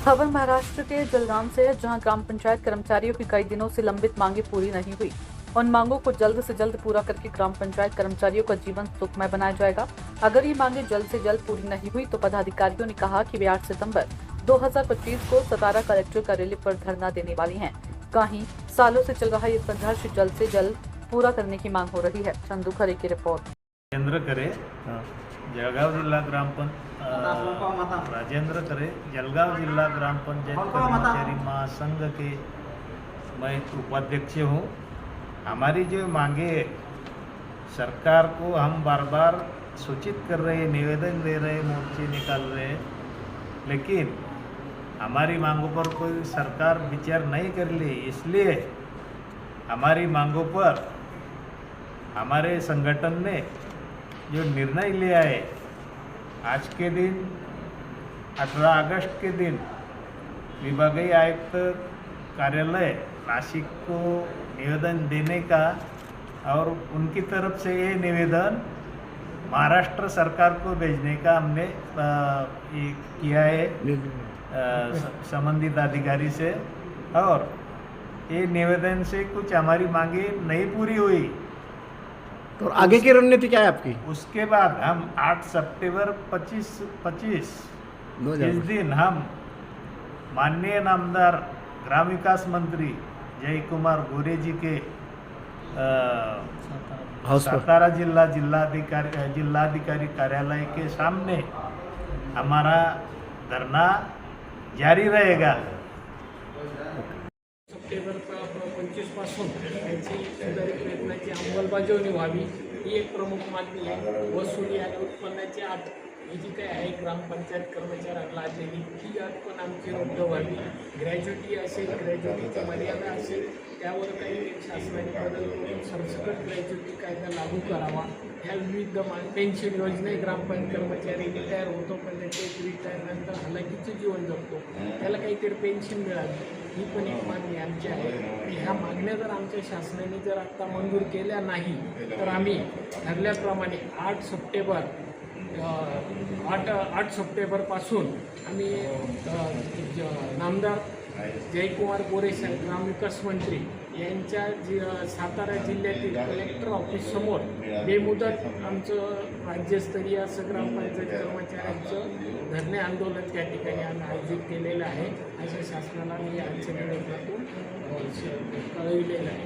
खबर महाराष्ट्र के जलगांव से है, जहां ग्राम पंचायत कर्मचारियों की कई दिनों से लंबित मांगे पूरी नहीं हुई। उन मांगों को जल्द से जल्द पूरा करके ग्राम पंचायत कर्मचारियों का जीवन सुखमय बनाया जाएगा। अगर ये मांगे जल्द से जल्द पूरी नहीं हुई तो पदाधिकारियों ने कहा कि वे 8 सितंबर 2025 को सतारा कलेक्टर कार्यालय पर धरना देने वाली हैं। कहीं सालों से चल रहा ये संघर्ष जल्द से जल्द पूरा करने की मांग हो रही है। चंदू खरे की रिपोर्ट। राजेंद्र करे जळगाव जिला राजेंद्र करे जळगाव जिला ग्राम पंचायत कर्मचारी महासंघ के मैं उपाध्यक्ष हूँ। हमारी जो मांगे सरकार को हम बार बार सूचित कर रहे हैं, निवेदन दे रहे हैं, मोर्चे निकाल रहे हैं, लेकिन हमारी मांगों पर कोई सरकार विचार नहीं कर ली। इसलिए हमारी मांगों पर हमारे संगठन ने जो निर्णय लिया है, आज के दिन 18 अगस्त के दिन विभागीय आयुक्त कार्यालय नासिक को निवेदन देने का और उनकी तरफ से ये निवेदन महाराष्ट्र सरकार को भेजने का हमने ये किया है संबंधित अधिकारी से। और ये निवेदन से कुछ हमारी मांगे नहीं पूरी हुई तो आगे की रणनीति क्या है आपकी? उसके बाद हम 8 सितंबर 25 इस दिन हम माननीय नामदार ग्राम विकास मंत्री जय कुमार गोरे जी के सातारा जिलाधिकारी कार्यालय के सामने हमारा धरना जारी रहेगा। सप्टेंबर 25 पासून याची सुधारित प्रयत्नाची अंमलबजावणी व्हावी ही एक प्रमुख मागणी आहे। वसुली आणि उत्पन्नाची अट ही जी काही आहे ग्रामपंचायत कर्मचाऱ्यांना लादलेली ही अट पण आमची रद्द व्हावी। ग्रॅज्युटी असेल, ग्रॅज्युटीची मर्यादा असेल, त्यावर काही शासनाने बदल करून सरसकट ग्रॅज्युटी कायदा लागू करावा। ह्या विविध पेन्शन योजने ग्रामपंचायत कर्मचारी रिटायर होतो पण त्याचे रिटायरनंतर हलाखीचं जीवन जगतो, त्याला काहीतरी पेन्शन मिळावी ही पण एक मागणी आमची आहे। ह्या मागण्या जर आमच्या शासनाने जर आत्ता मंजूर केल्या नाही तर आम्ही ठरल्याप्रमाणे 8 सप्टेंबरपासून आम्ही नामदार जयकुमार गोरे साहेब ग्रामविकास मंत्री यांच्या सातारा जिल्ह्यातील कलेक्टर ऑफिस समोर बेमुदत आमचं राज्यस्तरीय असं ग्रामपंचायत कर्मचाऱ्यांचं धरणे आंदोलन त्या ठिकाणी आम्ही आयोजित केलेलं आहे। अशा शासनाला मी आजच्या निवेदनातून कळविलेलं आहे।